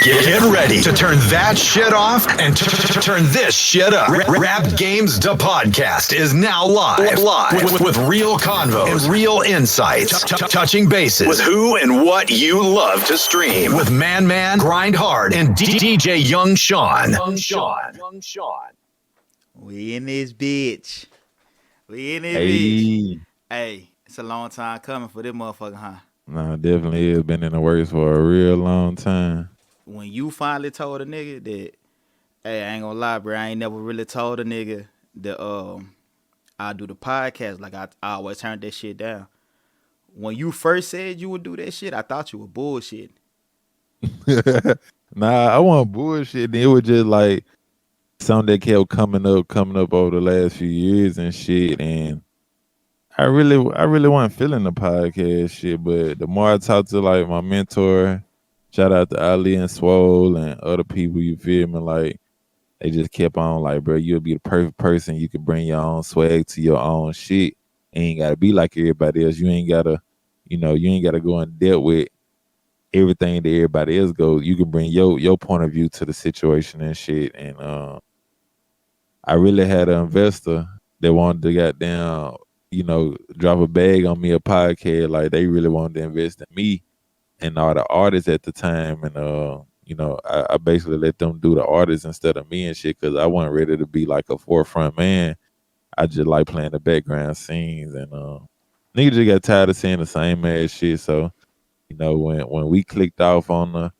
Get ready to turn that shit off and turn this shit up. Rap Gamez Da Podcast is now live with real convos and real insights, touching bases with who and what you love to stream with ManMan, Grindhard, and DJ Young Shawn. We in this bitch. Bitch. Hey, it's a long time coming for this motherfucker, huh? No, definitely has been in the works for a real long time. When you finally told a nigga that, hey, I ain't gonna lie, bro, I ain't never really told a nigga that I do the podcast. Like I always turned that shit down. When you first said you would do that shit, I thought you were bullshit. Nah, I wasn't bullshit. It was just like something that kept coming up over the last few years and shit. And I really wasn't feeling the podcast shit. But the more I talked to like my mentor, shout out to Ali and Swole and other people, you feel me? Like they just kept on like, bro, you'll be the perfect person. You can bring your own swag to your own shit. Ain't gotta be like everybody else. You ain't gotta go in depth with everything that everybody else goes. You can bring your point of view to the situation and shit. And I really had an investor that wanted to goddamn, drop a bag on me a podcast. Like they really wanted to invest in me and all the artists at the time. And I basically let them do the artists instead of me and shit, because I wasn't ready to be like a forefront man. I just like playing the background scenes, and niggas just got tired of saying the same ass shit. So, when we clicked off on the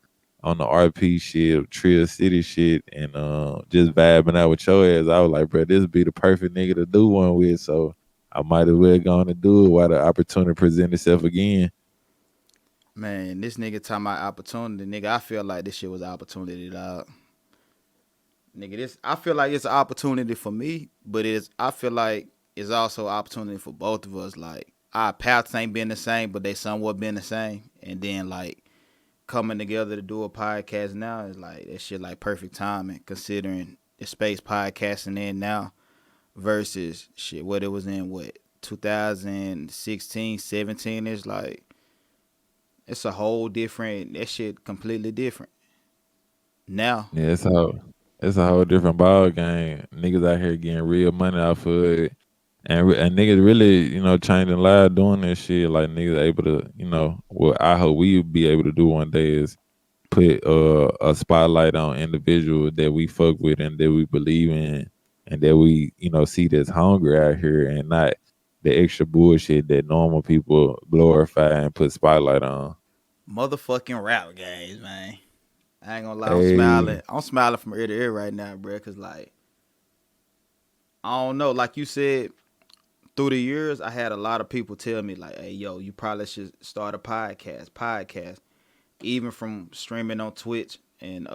RP shit, Trill City shit, and just vibing out with your ass, I was like, bro, this would be the perfect nigga to do one with. So I might as well go on and do it while the opportunity present itself again. Man, this nigga talking about opportunity, nigga. I feel like this shit was an opportunity, dog. Nigga, I feel like it's an opportunity for me, but I feel like it's also an opportunity for both of us. Like, our paths ain't been the same, but they somewhat been the same. And then, like, coming together to do a podcast now is like, that shit like perfect timing, considering the space podcasting in now versus shit, what it was in, 2016, 17 is like, it's a whole different, that shit completely different. Now. Yeah, it's a whole different ball game. Niggas out here getting real money off of it. And niggas really, changing lives doing this shit. Like niggas able to, what I hope we be able to do one day is put a spotlight on individuals that we fuck with and that we believe in and that we, see that's hungry out here, and not the extra bullshit that normal people glorify and put spotlight on. Motherfucking rap games, man. I ain't gonna lie, Hey. I'm smiling from ear to ear right now, bro, because, like, I don't know. Like you said, through the years, I had a lot of people tell me, like, hey, yo, you probably should start a podcast. Even from streaming on Twitch and,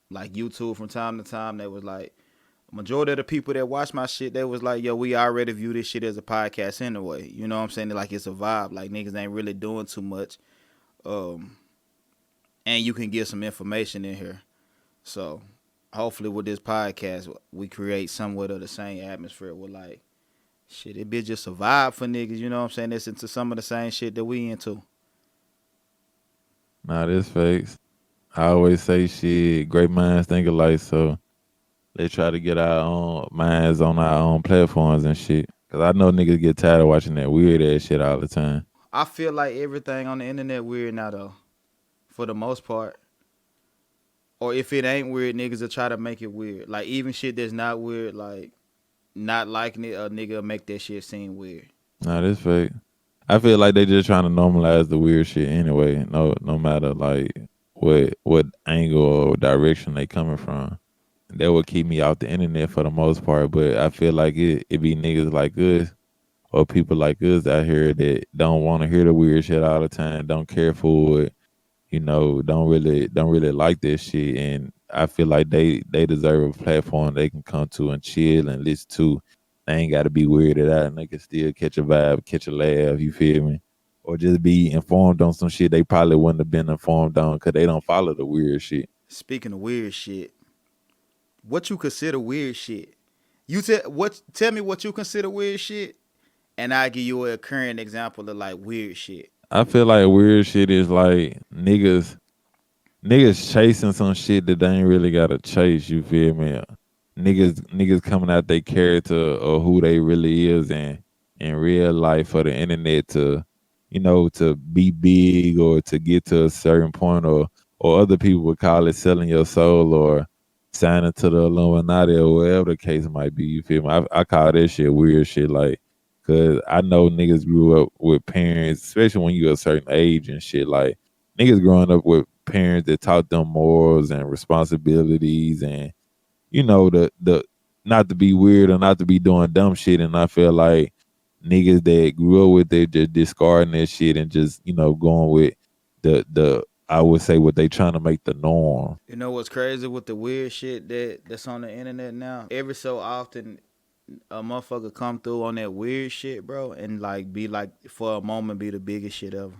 like, YouTube from time to time, they was like, majority of the people that watch my shit, they was like, yo, we already view this shit as a podcast anyway. You know what I'm saying? Like, it's a vibe. Like, niggas ain't really doing too much. And you can get some information in here. So hopefully with this podcast, we create somewhat of the same atmosphere with, like, shit, it be just a vibe for niggas, you know what I'm saying? It's into some of the same shit that we into. Nah, this fakes. I always say shit, great minds think alike, so they try to get our own minds on our own platforms and shit. Cause I know niggas get tired of watching that weird ass shit all the time. I feel like everything on the internet weird now, though, for the most part. Or if it ain't weird, niggas will try to make it weird. Like, even shit that's not weird, like, not liking it, a nigga will make that shit seem weird. Nah, this fake. I feel like they just trying to normalize the weird shit anyway. No matter like what angle or direction they coming from. That would keep me off the internet for the most part. But I feel like it be niggas like us or people like us out here that don't want to hear the weird shit all the time, don't care for it, don't really like this shit. And I feel like they deserve a platform they can come to and chill and listen to. They ain't got to be weirded out, and they can still catch a vibe, catch a laugh, you feel me? Or just be informed on some shit they probably wouldn't have been informed on because they don't follow the weird shit. Speaking of weird shit, what you consider weird shit? Tell me what you consider weird shit, and I'll give you a current example of, like, weird shit. I feel like weird shit is like niggas niggas chasing some shit that they ain't really gotta chase. You feel me? Niggas coming out their character or who they really is in real life for the internet to, to be big or to get to a certain point, or other people would call it selling your soul or signing to the Illuminati or whatever the case might be. You feel me? I call that shit weird shit, like, cause I know niggas grew up with parents, especially when you a certain age and shit. Like niggas growing up with parents that taught them morals and responsibilities, and the not to be weird or not to be doing dumb shit. And I feel like niggas that grew up with it just discarding that shit and just going with the I would say what they trying to make the norm. You know what's crazy with the weird shit that's on the internet now? Every so often, a motherfucker come through on that weird shit, bro, and like be like for a moment be the biggest shit ever.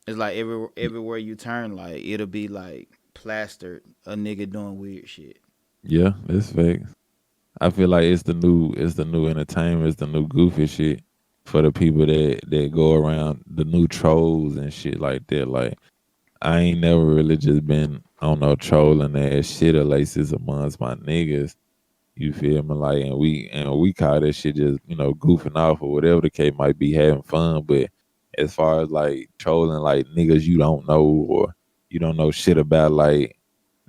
It's like everywhere you turn, like it'll be like plastered a nigga doing weird shit. Yeah, that's facts. I feel like it's the new entertainment, it's the new goofy shit for the people that go around, the new trolls and shit like that. Like I ain't never really just been on no trolling ass shit unless it's amongst my niggas. You feel me? Like and we call that shit just, goofing off or whatever the case might be, having fun. But as far as like trolling like niggas you don't know or you don't know shit about, like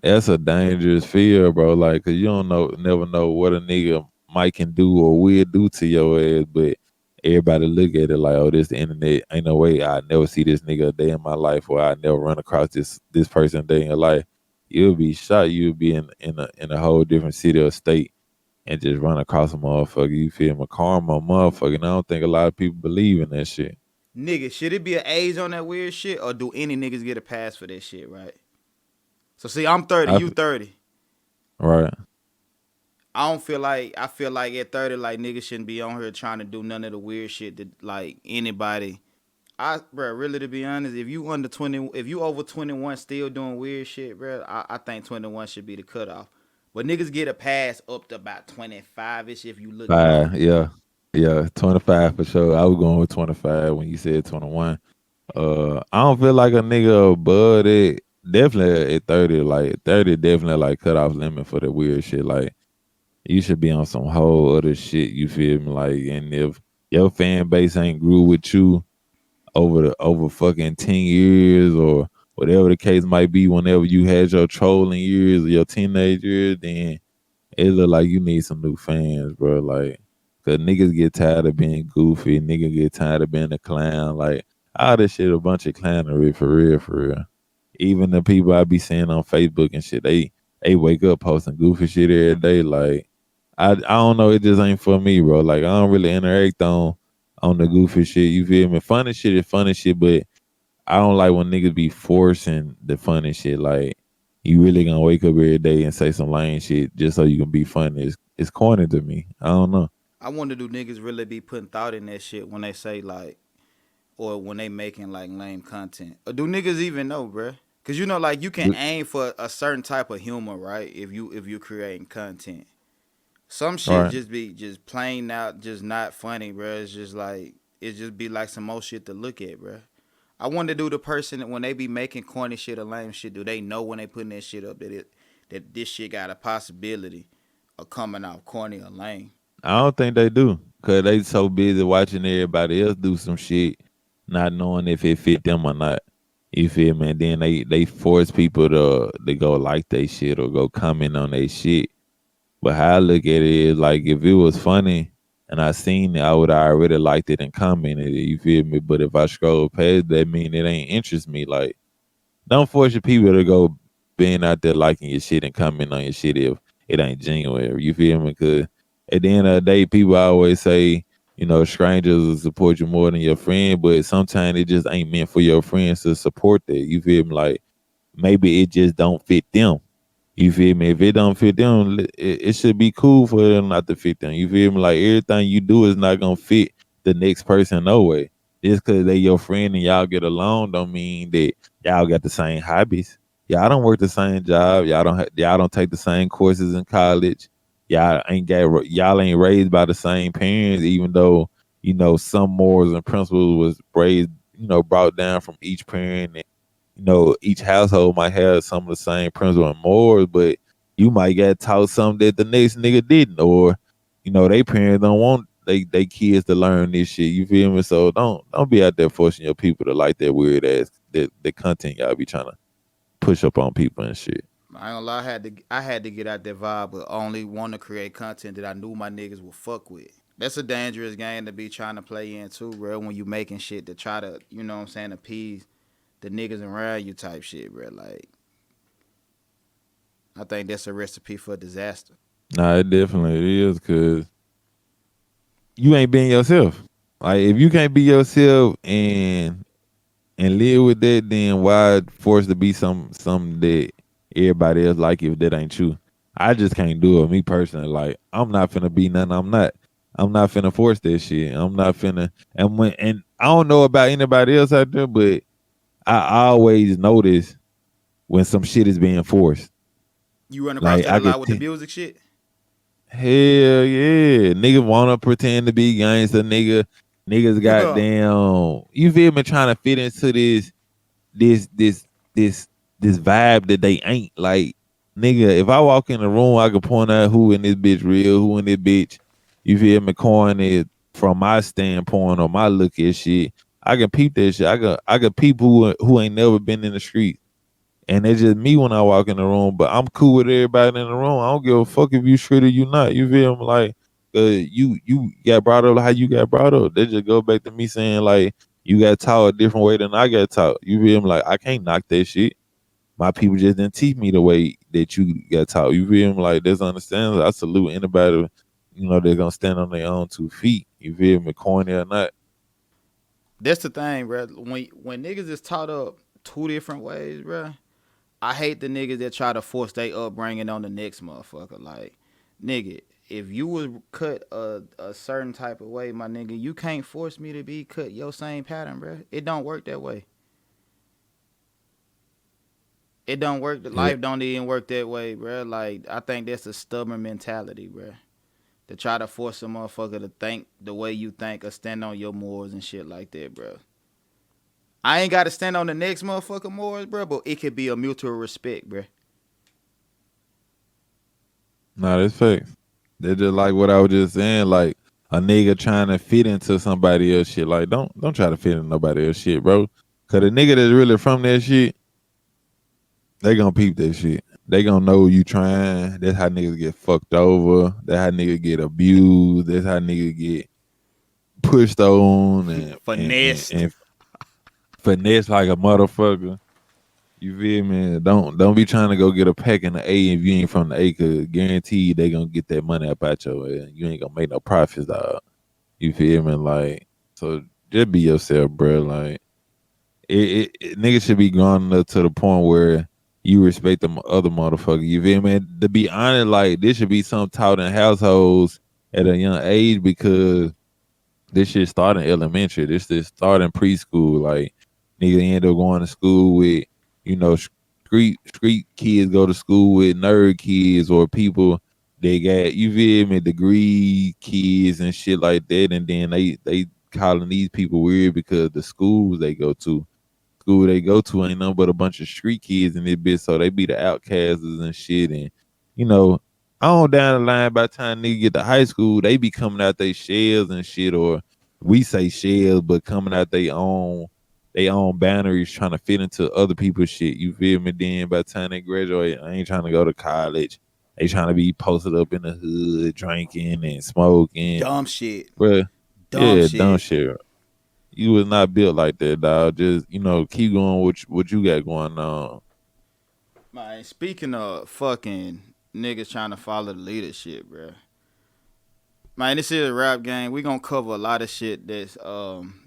that's a dangerous field, bro. Like, cause you don't never know what a nigga might can do or will do to your ass. But everybody look at it like, oh, this the internet. Ain't no way I never see this nigga a day in my life, or I never run across this person a day in your life. You'll be shot. You'll be in a whole different city or state and just run across a motherfucker. You feel me? Karma, motherfucker. And I don't think a lot of people believe in that shit. Nigga, should it be an age on that weird shit, or do any niggas get a pass for that shit, right? So see, I'm 30, you 30. Right. I feel like at 30, like niggas shouldn't be on here trying to do none of the weird shit that like anybody. Bro, really to be honest, if you over 21 still doing weird shit, bro, I think 21 should be the cutoff. But niggas get a pass up to about 25-ish if you look at it. Yeah, 25 for sure. I was going with 25 when you said 21. I don't feel like a nigga above it. Definitely at 30, like 30 definitely like cut off limit for the weird shit. Like you should be on some whole other shit, you feel me? Like, and if your fan base ain't grew with you over fucking 10 years or whatever the case might be, whenever you had your trolling years or your teenage years, then it look like you need some new fans, bro. Like, cause niggas get tired of being goofy, niggas get tired of being a clown. Like, all this shit a bunch of clownery for real. Even the people I be seeing on Facebook and shit, they wake up posting goofy shit every day. Like, I don't know, it just ain't for me, bro. Like, I don't really interact on the goofy shit. You feel me? Funny shit is funny shit, but I don't like when niggas be forcing the funny shit. Like, you really gonna wake up every day and say some lame shit just so you can be funny. It's corny to me. I don't know. I wonder, do niggas really be putting thought in that shit when they say like, or when they making like lame content? Or do niggas even know, bruh? Cause like you can aim for a certain type of humor, right? If you creating content, some shit Right. just be just plain out, just not funny, bruh. It's just like it just be like some more shit to look at, bruh. I wonder, do the person when they be making corny shit or lame shit, do they know when they putting that shit up that this shit got a possibility of coming out corny or lame? I don't think they do, cause they so busy watching everybody else do some shit, not knowing if it fit them or not. You feel me? And then they force people to go like they shit or go comment on they shit. But how I look at it is like, if it was funny and I seen it, I would have already liked it and commented it. You feel me? But if I scroll past, that mean it ain't interest me. Like, don't force your people to go being out there liking your shit and commenting on your shit if it ain't genuine. You feel me? Because at the end of the day, people always say, strangers will support you more than your friend, but sometimes it just ain't meant for your friends to support that. You feel me? Like, maybe it just don't fit them. You feel me? If it don't fit them, it should be cool for them not to fit them. You feel me? Like, everything you do is not gonna fit the next person no way. Just because they your friend and y'all get along don't mean that y'all got the same hobbies. Y'all don't work the same job. Y'all don't take the same courses in college. Y'all ain't raised by the same parents, even though some morals and principles was raised, brought down from each parent. And each household might have some of the same principles and morals, but you might get taught something that the next nigga didn't, or they parents don't want they kids to learn this shit. You feel me? So don't be out there forcing your people to like that weird ass that content y'all be trying to push up on people and shit. I ain't gonna lie, I had to get out that vibe, but only want to create content that I knew my niggas would fuck with. That's a dangerous game to be trying to play in too, bro. When you making shit to try to, appease the niggas around you type shit, bro. Like, I think that's a recipe for disaster. Nah, it definitely is, cause you ain't being yourself. Like, if you can't be yourself and live with that, then why force to be something that everybody else like if that ain't you? I just can't do it. Me personally, like, I'm not finna be nothing I'm not. I'm not finna force that shit. I'm not finna and I don't know about anybody else out there, but I always notice when some shit is being forced. You run across Like, that a lot with the music shit? hell yeah. Niggas wanna pretend to be gangster, niggas goddamn, you feel me, trying to fit into this this vibe that they ain't. Like, nigga, if I walk in the room, I can point out who in this bitch real, who in this bitch, you feel me, corny from my standpoint or my look at shit. I can peep that shit. I can peep who ain't never been in the street. And it's just me when I walk in the room, but I'm cool with everybody in the room. I don't give a fuck if you straight or you not. You feel me? Like, you got brought up how you got brought up. They just go back to me saying, like, you got taught a different way than I got taught. You feel me? Like, I can't knock that shit. My people just didn't teach me the way that you got taught. You feel me? Like, there's understanding. I salute anybody, they're gonna stand on their own 2 feet. You feel me? Corny or not. That's the thing, bro. When niggas is taught up 2 different ways, bro, I hate the niggas that try to force their upbringing on the next motherfucker. Like, nigga, if you was cut a certain type of way, my nigga, you can't force me to be cut your same pattern, bro. It don't work that way. It don't work. Life don't even work that way, bro. Like, I think that's a stubborn mentality, bro. To try to force a motherfucker to think the way you think or stand on your morals and shit like that, bro. I ain't got to stand on the next motherfucker morals, bro, but it could be a mutual respect, bro. Nah, that's facts. They're just like what I was just saying, like a nigga trying to fit into somebody else shit. Like, don't try to fit into nobody else shit, bro. Cause the nigga that's really from that shit, they gonna peep that shit. They gonna know you trying. That's how niggas get fucked over. That's how niggas get abused. That's how niggas get pushed on and Finessed. and finesse like a motherfucker. You feel me? Don't be trying to go get a pack in the A if you ain't from the A, cause guaranteed they gonna get that money up out your ass. You ain't gonna make no profits, dog. You feel me? Like, so just be yourself, bro. Like, niggas should be growing up to the point where you respect the other motherfucker. You feel me? To be honest, like, this should be something taught in households at a young age, because this shit start in elementary. This shit start in preschool. Like, nigga end up going to school with, street kids go to school with nerd kids or people they got, you feel me, degree kids and shit like that, and then they calling these people weird because the school they go to ain't nothing but a bunch of street kids in this bitch, so they be the outcasts and shit. And on down the line, by the time nigga get to high school, they be coming out they shells and shit, or we say shells, but coming out they own boundaries, trying to fit into other people's shit. You feel me? Then by the time they graduate, I ain't trying to go to college. They trying to be posted up in the hood, drinking and smoking. Dumb shit. Bruh. Dumb shit. Dumb shit. You was not built like that, dog. Just, keep going with what you got going on. Man, speaking of fucking niggas trying to follow the leadership, bro. Man, this is a rap game. We gonna cover a lot of shit that's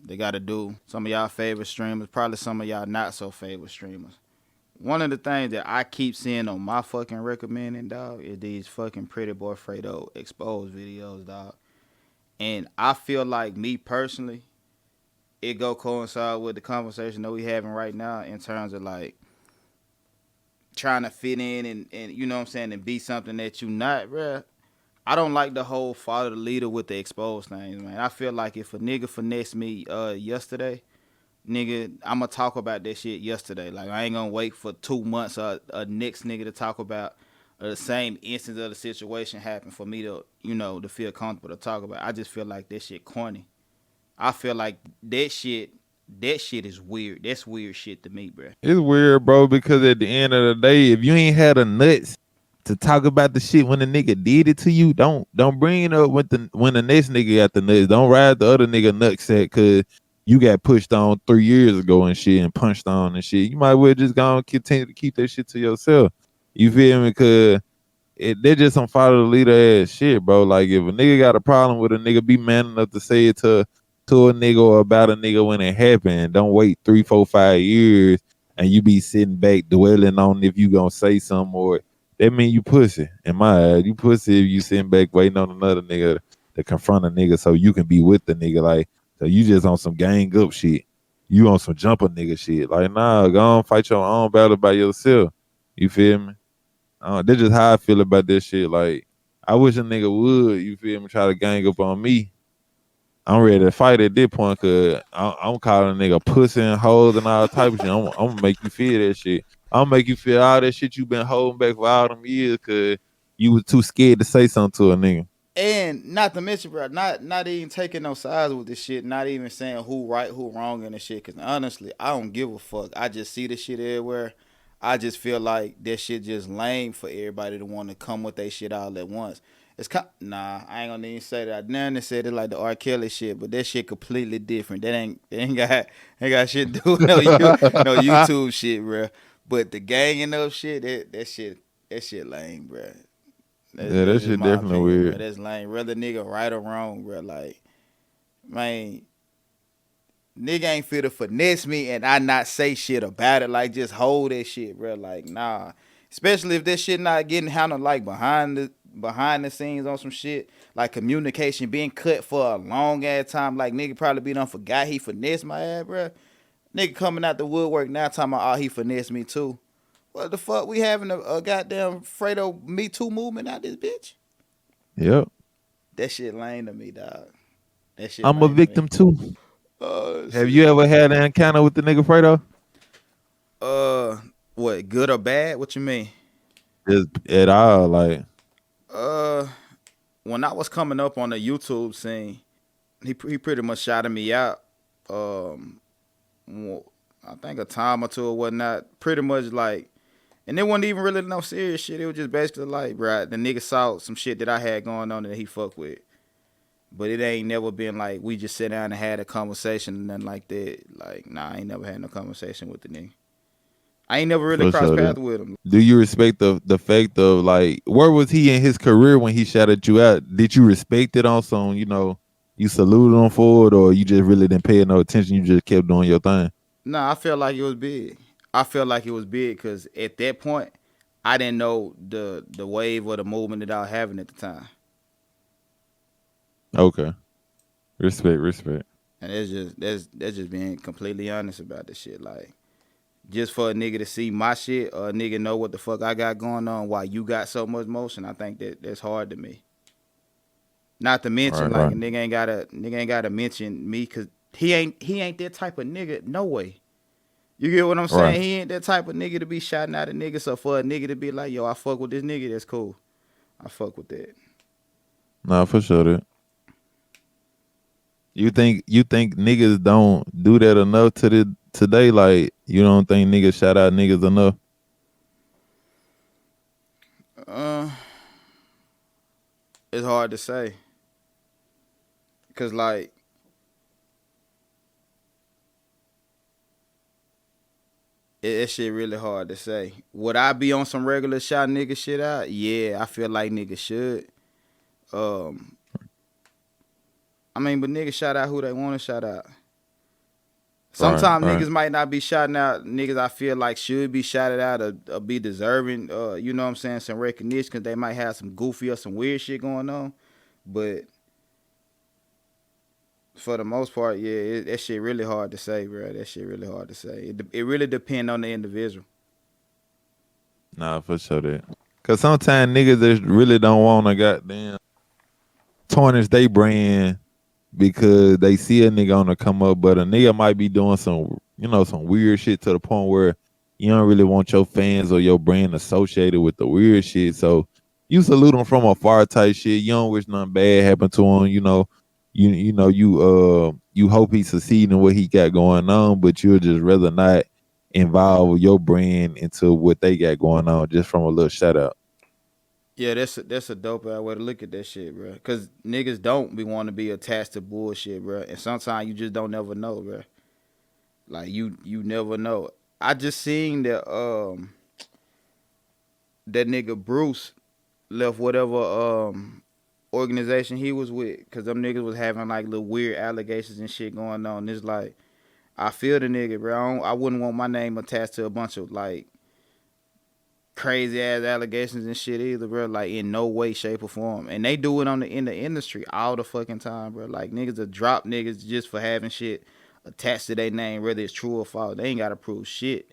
they gotta do. Some of y'all favorite streamers, probably some of y'all not so favorite streamers. One of the things that I keep seeing on my fucking recommending, dog, is these fucking PrettyBoy Fredo exposed videos, dog. And I feel like, me personally, it go coincide with the conversation that we having right now in terms of, like, trying to fit in and you know what I'm saying, and be something that you not, bruh. I don't like the whole follow the leader with the exposed things, man. I feel like if a nigga finessed me yesterday, nigga, I'ma talk about that shit yesterday. Like I ain't gonna wait for 2 months or a next nigga to talk about the same instance of the situation happen for me to, to feel comfortable to talk about. I just feel like that shit corny. I feel like that shit is weird. That's weird shit to me, bro. It's weird, bro, because at the end of the day, if you ain't had the nuts to talk about the shit when the nigga did it to you, don't bring it up when the next nigga got the nuts. Don't ride the other nigga nutsack cause you got pushed on 3 years ago and shit and punched on and shit. You might well just go and continue to keep that shit to yourself. You feel me? Cause they're just some follow the leader ass shit, bro. Like if a nigga got a problem with a nigga, be man enough to say it to a nigga or about a nigga when it happened. Don't wait 3, 4, 5 years and you be sitting back dwelling on if you gonna say something or that mean you pussy. In my eyes, you pussy if you sitting back waiting on another nigga to confront a nigga so you can be with the nigga. Like, so you just on some gang up shit. You on some jumper nigga shit. Like, nah, go on fight your own battle by yourself. You feel me? That's just how I feel about this shit. Like, I wish a nigga would, you feel me, try to gang up on me. I'm ready to fight at this point because I'm calling a nigga pussy and hoes and all type of shit. I'm gonna make you feel that shit. I'm gonna make you feel all that shit you been holding back for all them years because you was too scared to say something to a nigga. And not to mention, bro, not even taking no sides with this shit, not even saying who right, who wrong in this shit. Because honestly, I don't give a fuck. I just see this shit everywhere. I just feel like that shit just lame for everybody to want to come with their shit all at once. It's nah, I ain't gonna even say that. I never said it like the R. Kelly shit, but that shit completely different. That ain't got shit to do with no YouTube shit, bro. But the ganging up shit, that shit lame, bro. That shit definitely opinion, weird. Bro. That's lame. Whether nigga right or wrong, bro. Like, man, nigga ain't fit to finesse me and I not say shit about it. Like, just hold that shit, bro. Like, nah. Especially if that shit not getting handled like behind the scenes on some shit. Like communication being cut for a long ass time. Like, nigga probably be done forgot he finessed my ass, bro. Nigga coming out the woodwork now talking about, he finessed me too. What the fuck? We having a goddamn Fredo Me Too movement out this bitch? Yep. That shit lame to me, dog. That shit. I'm a victim too. Have you ever had an encounter with the nigga Fredo? What? Good or bad? What you mean? Just at all, like. When I was coming up on the YouTube scene, he pretty much shouted me out. I think a time or two or whatnot. Pretty much like. And it wasn't even really no serious shit. It was just basically like, bro, the nigga saw some shit that I had going on that he fucked with. But it ain't never been like we just sit down and had a conversation and nothing like that. Like, nah, I ain't never had no conversation with the nigga. I ain't never really crossed paths with him. Do you respect the fact of, like, where was he in his career when he shouted you out? Did you respect it on some, you saluted him for it, or you just really didn't pay no attention, you just kept doing your thing? Nah, I felt like it was big. I felt like it was big because at that point, I didn't know the wave or the movement that I was having at the time. Okay. Respect. And that's just being completely honest about this shit. Like, just for a nigga to see my shit or a nigga know what the fuck I got going on while you got so much motion, I think that's hard to me. Not to mention, right. A nigga ain't gotta mention me because he ain't that type of nigga, no way. You get what I'm saying? Right. He ain't that type of nigga to be shouting out a nigga. So for a nigga to be like, yo, I fuck with this nigga, that's cool. I fuck with that. Nah, for sure that. You think niggas don't do that enough today? Like, you don't think niggas shout out niggas enough? It's hard to say. Cause like, that shit really hard to say. Would I be on some regular shout nigga shit out? Yeah, I feel like niggas should. But niggas shout out who they want to shout out. Sometimes niggas might not be shouting out niggas I feel like should be shouted out or be deserving, you know what I'm saying, some recognition because they might have some goofy or some weird shit going on. But for the most part, yeah, that shit really hard to say, bro. That shit really hard to say. It really depends on the individual. Nah, for sure that. Because sometimes niggas just really don't want to goddamn tarnish they brand because they see a nigga on the come up, but a nigga might be doing some, some weird shit to the point where you don't really want your fans or your brand associated with the weird shit. So you salute them from afar type shit. You don't wish nothing bad happened to him. You hope he succeed in what he got going on, but you'll just rather not involve your brand into what they got going on, just from a little shout out. Yeah, that's a dope ass way to look at that shit, bro. Cause niggas don't be want to be attached to bullshit, bro. And sometimes you just don't never know, bro. Like you never know. I just seen that nigga Bruce left whatever organization he was with, cause them niggas was having like little weird allegations and shit going on. It's like I feel the nigga, bro. I wouldn't want my name attached to a bunch of like crazy ass allegations and shit either, bro. Like in no way, shape, or form. And they do it in the industry all the fucking time, bro. Like niggas will drop niggas just for having shit attached to their name, whether it's true or false. They ain't gotta prove shit.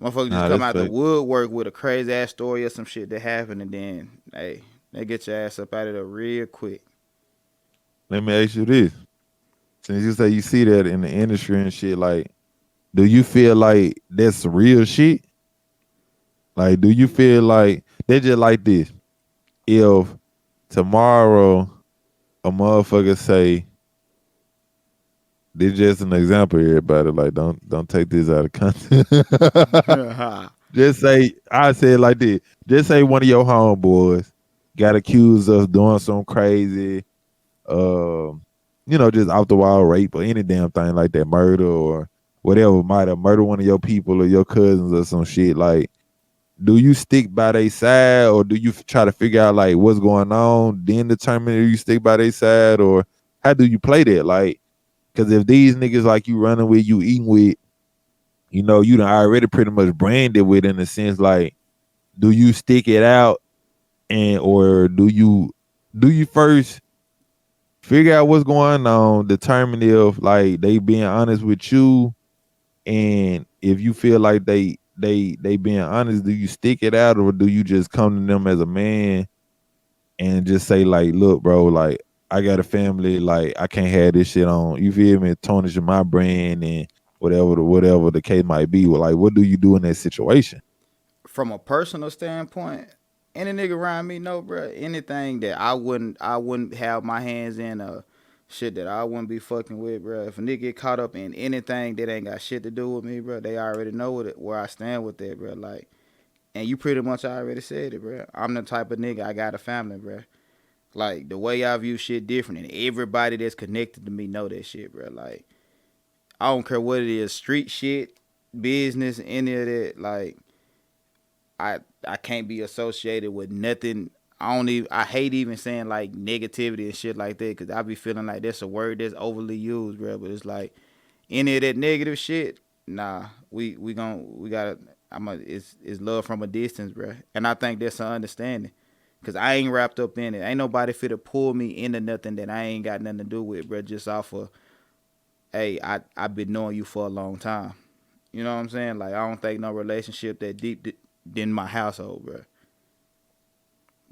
Motherfuckers just come out the woodwork with a crazy ass story or some shit that happened, and then hey, they get your ass up out of there real quick. Let me ask you this: since you say you see that in the industry and shit, like, do you feel like that's real shit? Like, do you feel like they just like this? If tomorrow a motherfucker say, this just an example, everybody. Like, don't take this out of context. Just say, I say it like this. Just say one of your homeboys got accused of doing some crazy, just off the wall rape or any damn thing like that, murder or whatever, might have murdered one of your people or your cousins or some shit. Like, do you stick by their side, or do you try to figure out like what's going on, then determine if you stick by their side, or how do you play that? Like, because if these niggas like you running with, you eating with, you done already pretty much branded with, in a sense, like, do you stick it out, and or do you first figure out what's going on, determine if like they being honest with you, and if you feel like they being honest, do you stick it out, or do you just come to them as a man and just say like, look, bro, like, I got a family, like, I can't have this shit on, you feel me, tarnishing my brand and whatever the case might be. Well, like, what do you do in that situation? From a personal standpoint, any nigga around me know, bro, anything that I wouldn't have my hands in, shit that I wouldn't be fucking with, bro. If a nigga get caught up in anything that ain't got shit to do with me, bro, they already know where I stand with that, bro. Like, and you pretty much already said it, bro. I'm the type of nigga, I got a family, bro. Like, the way I view shit different, and everybody that's connected to me know that shit, bro. Like, I don't care what it is, street shit, business, any of that. Like, I can't be associated with nothing. I hate even saying like negativity and shit like that, because I be feeling like that's a word that's overly used, bro. But it's like any of that negative shit, nah. It's love from a distance, bro. And I think that's an understanding, because I ain't wrapped up in it. Ain't nobody fit to pull me into nothing that I ain't got nothing to do with, bro. Just off of, hey, I've been knowing you for a long time. You know what I'm saying? Like, I don't think no relationship that deep in my household, bro.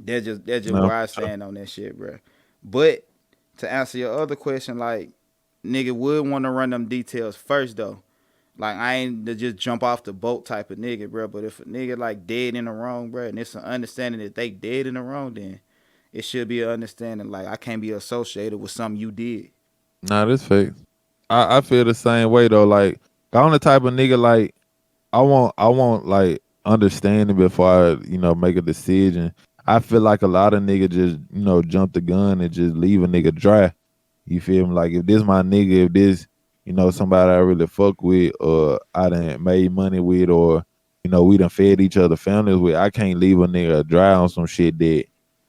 That's just no, where I stand on that shit, bro. But to answer your other question, like, nigga would want to run them details first, though. Like, I ain't to just jump off the boat type of nigga, bro. But if a nigga like dead in the wrong, bro, and it's an understanding that they dead in the wrong, then it should be an understanding like I can't be associated with something you did. Nah, this fake. I feel the same way though. Like, I'm the type of nigga, like, I want like understanding before I make a decision. I feel like a lot of niggas just jump the gun and just leave a nigga dry. You feel me? Like, if this my nigga, if this somebody I really fuck with, or I done made money with, or we done fed each other families with, I can't leave a nigga dry on some shit that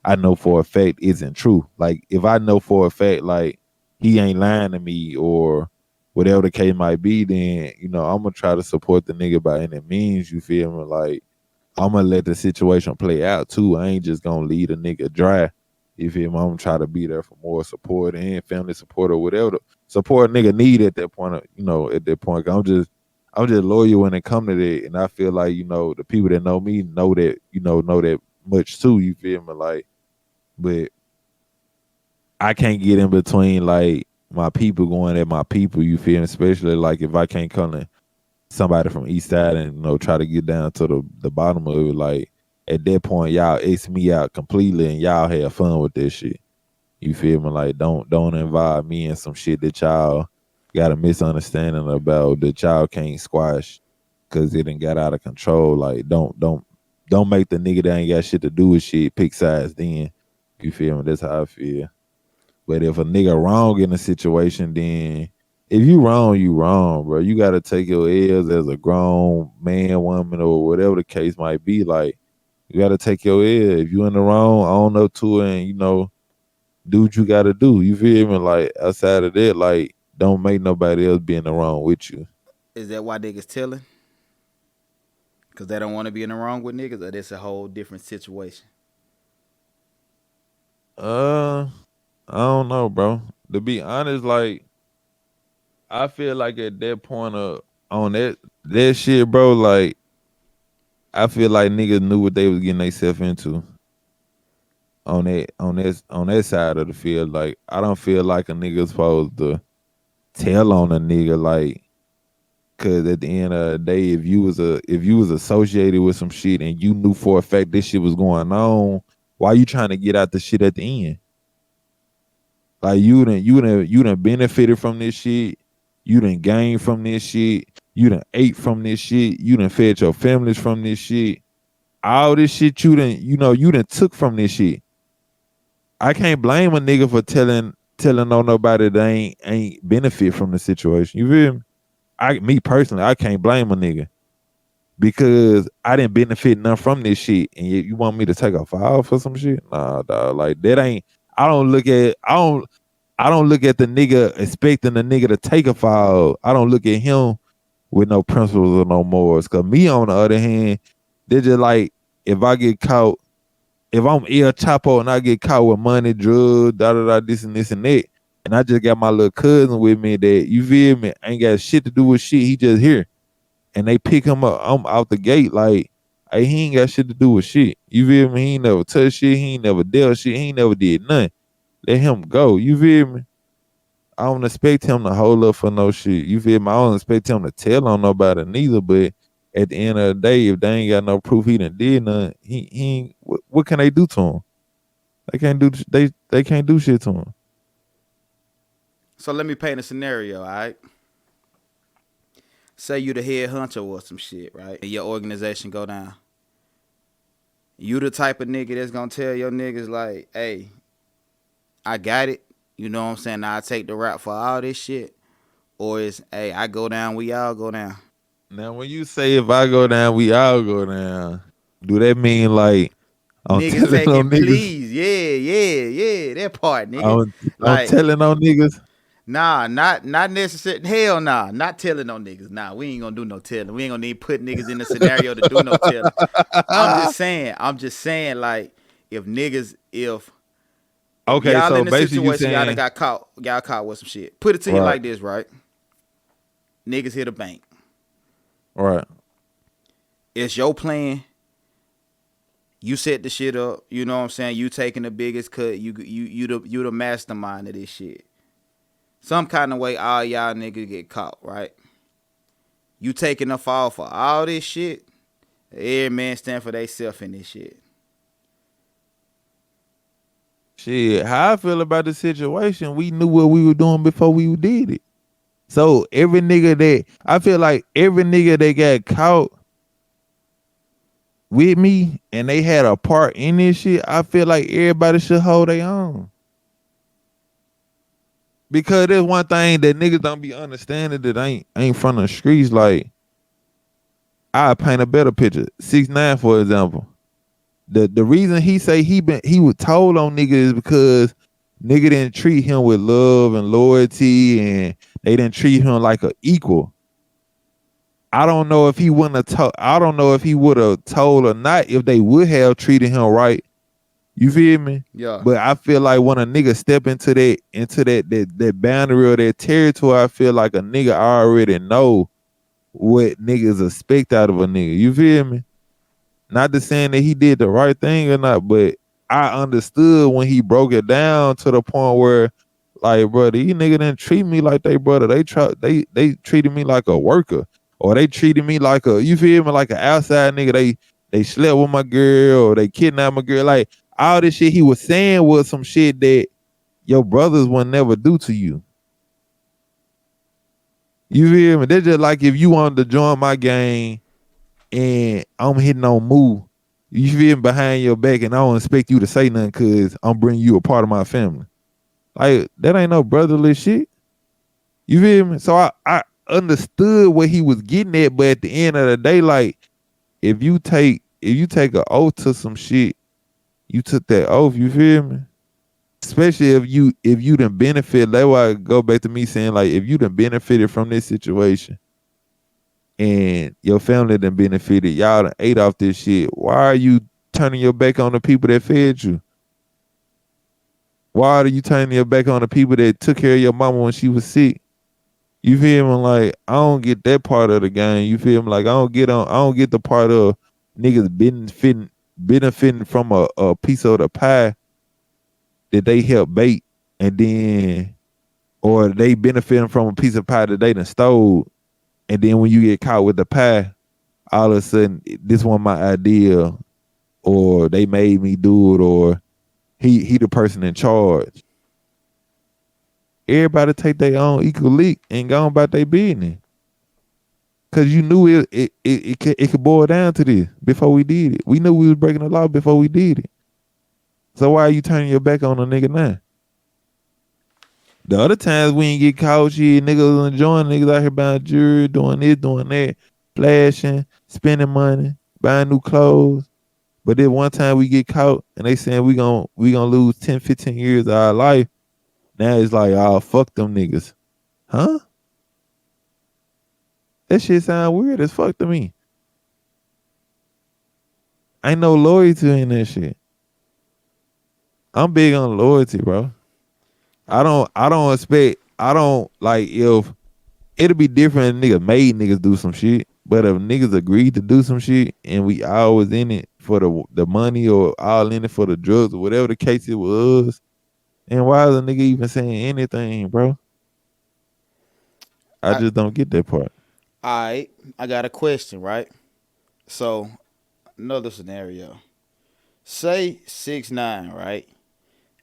I know for a fact isn't true. Like, if I know for a fact like he ain't lying to me or whatever the case might be, then I'm gonna try to support the nigga by any means. You feel me? Like, I'm gonna let the situation play out too. I ain't just gonna leave a nigga dry. You feel me? I'm gonna try to be there for more support and family support or whatever the support a nigga need at that point. At that point, I'm just loyal when it come to that, and I feel like the people that know me know that know that much too. You feel me? Like, but I can't get in between like my people going at my people. You feel me? Especially like if I can't come to somebody from East Side and try to get down to the bottom of it. Like at that point, y'all ace me out completely and y'all have fun with this shit. You feel me? Like don't involve me in some shit that y'all got a misunderstanding about that y'all can't squash because it done got out of control. Like don't make the nigga that ain't got shit to do with shit pick sides then. You feel me? That's how I feel. But if a nigga wrong in a situation, then if you wrong, bro. You gotta take your L's as a grown man, woman, or whatever the case might be. Like you gotta take your L. If you in the wrong, own up to it and do what you gotta do. You feel me? Like outside of that, like don't make nobody else be in the wrong with you. Is that why niggas telling? Because they don't want to be in the wrong with niggas, or that's a whole different situation? I don't know, bro. To be honest, like I feel like at that point on that shit, bro, like I feel like niggas knew what they was getting themselves into on that side of the field. Like I don't feel like a nigga supposed to tell on a nigga, like, cause at the end of the day, if you was associated with some shit and you knew for a fact this shit was going on, why you trying to get out the shit at the end? Like you done benefited from this shit. You done gained from this shit. You done ate from this shit. You done fed your families from this shit. All this shit you done took from this shit. I can't blame a nigga for telling on nobody that ain't benefit from the situation. You feel me? Me personally, I can't blame a nigga because I didn't benefit none from this shit, and yet you want me to take a file for some shit? Nah, dog. Like that ain't. I don't look at the nigga expecting the nigga to take a file. I don't look at him with no principles or no morals. Cause me, on the other hand, they're just like if I get caught, if I'm El Chapo and I get caught with money, drugs, this and that, and I just got my little cousin with me that, you feel me, ain't got shit to do with shit. He just here, and they pick him up. I'm out the gate like, hey, he ain't got shit to do with shit. You feel me? He ain't never touched shit. He ain't never dealt shit. He ain't never did nothing. Let him go. You feel me? I don't expect him to hold up for no shit. You feel me? I don't expect him to tell on nobody neither. But at the end of the day, if they ain't got no proof he done did nothing, he ain't. What can they do to him? They can't do. They can't do shit to him. So let me paint a scenario, all right? Say you the head hunter or some shit, right? And your organization go down. You the type of nigga that's gonna tell your niggas like, hey, I got it. You know what I'm saying? I'll take the rap for all this shit. Or it's, hey, I go down, we all go down. Now, when you say if I go down, we all go down, do that mean like I'm niggas telling on niggas? Please, yeah, that part, nigga. I'm telling on niggas. Nah, not necessarily. Hell nah, not telling on niggas. Nah, we ain't gonna do no telling. We ain't gonna need put niggas in the scenario to do no telling. I'm just saying, like, if okay, y'all so in the basically situation, you saying y'all caught with some shit. Put it to you like this, right? Niggas hit a bank. Right. It's your plan. You set the shit up. You know what I'm saying? You taking the biggest cut. You the mastermind of this shit. Some kind of way, all y'all niggas get caught, right? You taking a fall for all this shit. Every man stand for theyself in this shit. Shit, how I feel about the situation, we knew what we were doing before we did it. So every nigga that got caught with me and they had a part in this shit, I feel like everybody should hold their own. Because there's one thing that niggas don't be understanding that ain't from the streets. Like, I paint a better picture. 6ix9ine, for example. The reason he say he was told on niggas is because nigga didn't treat him with love and loyalty, and they didn't treat him like an equal. I don't know if he wouldn't have told. I don't know if he would have told or not if they would have treated him right. You feel me? Yeah. But I feel like when a nigga step into that boundary or that territory, I feel like a nigga already know what niggas expect out of a nigga. You feel me? Not to saying that he did the right thing or not, but I understood when he broke it down to the point where, like, bro, these niggas didn't treat me like they brother. They treated me like a worker, or they treated me like a, you feel me, like an outside nigga. They slept with my girl, or they kidnapped my girl. Like, all this shit he was saying was some shit that your brothers would never do to you. You feel me? They're just like if you wanted to join my gang and I'm hitting on move, you feel me, behind your back, and I don't expect you to say nothing because I'm bringing you a part of my family. Like, that ain't no brotherly shit. You feel me? So I understood what he was getting at, but at the end of the day, like, if you take an oath to some shit, you took that oath, you feel me? Especially if you done benefit, that's why I go back to me saying, like, if you done benefited from this situation and your family done benefited, y'all done ate off this shit, why are you turning your back on the people that fed you? Why are you turning your back on the people that took care of your mama when she was sick? You feel me? Like, I don't get that part of the game. You feel me? Like, I don't get the part of niggas benefiting from a piece of the pie that they help bake, and then, or they benefiting from a piece of pie that they done stole, and then when you get caught with the pie, all of a sudden this wasn't my idea, or they made me do it, or he the person in charge. Everybody take their own equal leak and go on about their business. Cause you knew it could boil down to this before we did it. We knew we was breaking the law before we did it. So why are you turning your back on a nigga now? The other times we ain't get caught, shit, niggas was enjoying, niggas out here buying jewelry, doing this, doing that, flashing, spending money, buying new clothes. But then one time we get caught and they saying we gonna lose 10, 15 years of our life. Now it's like, oh, fuck them niggas. Huh? That shit sound weird as fuck to me. Ain't no loyalty in that shit. I'm big on loyalty, bro. I don't like, if it'll be different if niggas made niggas do some shit. But if niggas agreed to do some shit and we always in it for the money, or all in it for the drugs, or whatever the case it was, and why is a nigga even saying anything, bro? I just don't get that part. All right, I got a question, right? So, another scenario. Say 6ix9ine, right?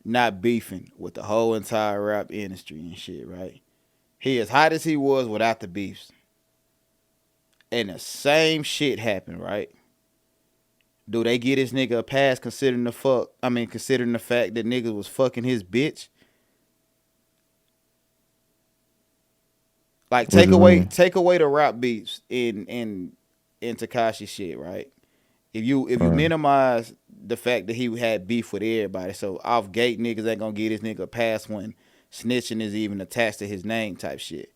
Not beefing with the whole entire rap industry and shit, right? He as hot as he was without the beefs. And the same shit happened, right? Do they get this nigga a pass considering the fact that niggas was fucking his bitch? Like, take away the rap beefs in Tekashi shit, right? If you minimize the fact that he had beef with everybody, so off gate niggas ain't gonna get this nigga a pass when snitching is even attached to his name type shit.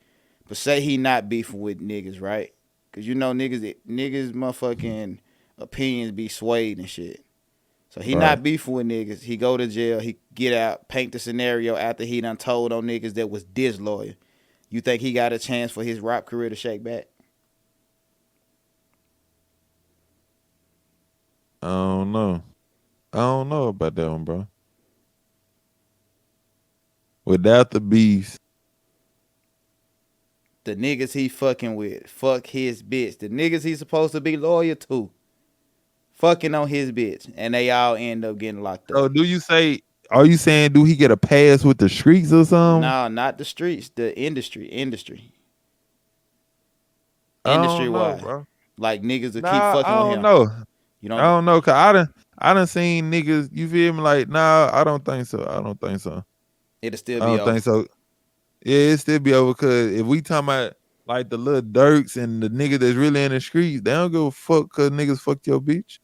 But say he not beefing with niggas, right? Cause you know niggas motherfucking opinions be swayed and shit. So he not beefing with niggas. He go to jail. He get out, paint the scenario after he done told on niggas that was disloyal. You think he got a chance for his rap career to shake back? I don't know about that one, bro. Without the beefs, the niggas he fucking with, fuck his bitch. The niggas he supposed to be loyal to, fucking on his bitch, and they all end up getting locked up. So are you saying do he get a pass with the streets or something? No, not the streets, the industry. Industry-wide, bro. Like niggas to keep fucking with him. Know. You don't. I don't know, cause I done seen niggas. You feel me? Like, nah, I don't think so. It'll still be over. I don't think so. Yeah, it'll still be over. Cause if we talking about like the little Dirks and the niggas that's really in the streets, they don't give a fuck. Cause niggas fucked your bitch.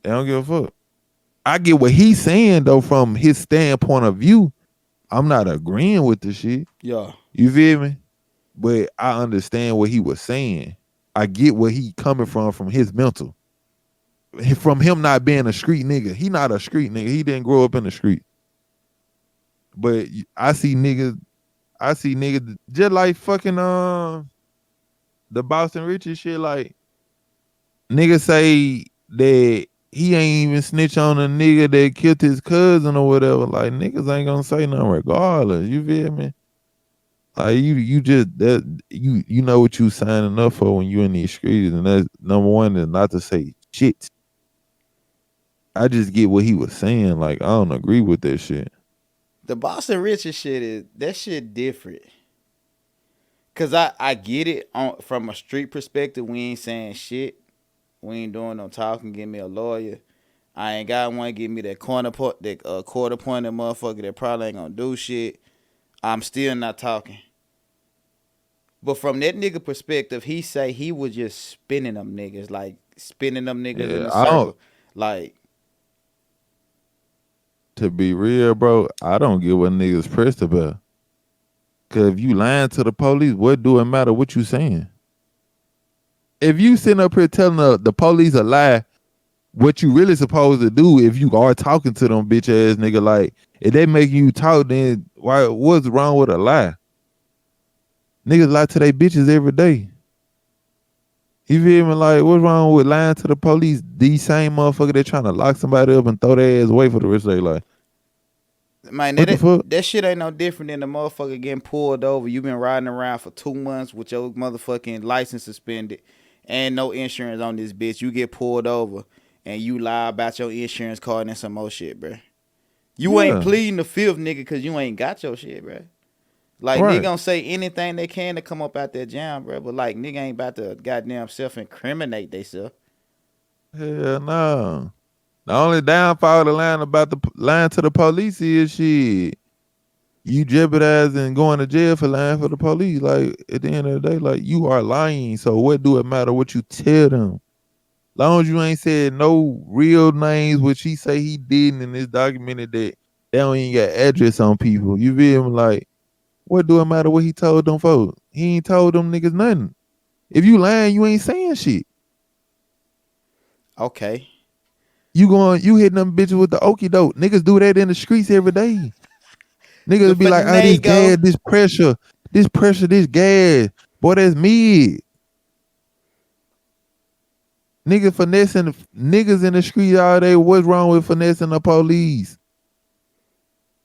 They don't give a fuck. I get what he's saying though from his standpoint of view. I'm not agreeing with the shit. Yeah. You feel me? But I understand what he was saying. I get where he coming from his mental. From him not being a street nigga. He not a street nigga. He didn't grow up in the street. But I see niggas just like fucking the Boston Richey shit. Like, niggas say that he ain't even snitch on a nigga that killed his cousin or whatever. Like niggas ain't gonna say nothing regardless. You feel me? Like you just that you know what you signing up for when you in these streets, and that's number one is not to say shit. I just get what he was saying. Like I don't agree with that shit. The Boston Richey shit is that shit different. Cause I get it from a street perspective. We ain't saying shit. We ain't doing no talking. Give me a lawyer. I ain't got one. Give me that quarter pointed motherfucker that probably ain't gonna do shit. I'm still not talking. But from that nigga perspective, he say he was just spinning them niggas, like spinning them niggas in a circle. Like, to be real, bro, I don't give what niggas pressed about. Cause if you lying to the police, what do it matter what you saying? If you sitting up here telling the police a lie, what you really supposed to do if you are talking to them bitch ass nigga, like if they making you talk, then what's wrong with a lie? Niggas lie to their bitches every day. You feel me? Like, what's wrong with lying to the police? These same motherfuckers that trying to lock somebody up and throw their ass away for the rest of their life. Man, that shit ain't no different than the motherfucker getting pulled over. You been riding around for 2 months with your motherfucking license suspended and no insurance on this bitch. You get pulled over and you lie about your insurance card and some more shit, bro. You ain't pleading the fifth, nigga, because you ain't got your shit, bro. Like, nigga gonna say anything they can to come up out that jam, bro. But, like, nigga ain't about to goddamn self-incriminate theyself. Hell no. The only downfall of lying to the police is shit. You jeopardizing going to jail for lying for the police. Like, at the end of the day, like, you are lying. So what do it matter what you tell them? Long as you ain't said no real names, which he say he didn't in this documented that they don't even got address on people. You feel me? Like, what do it matter what he told them folks? He ain't told them niggas nothing. If you lying, you ain't saying shit. Okay. You hitting them bitches with the okie doke. Niggas do that in the streets every day. Niggas be like, oh, this gas, this pressure, this gas. Boy, that's mid. Niggas finessing niggas in the street all day. What's wrong with finessing the police?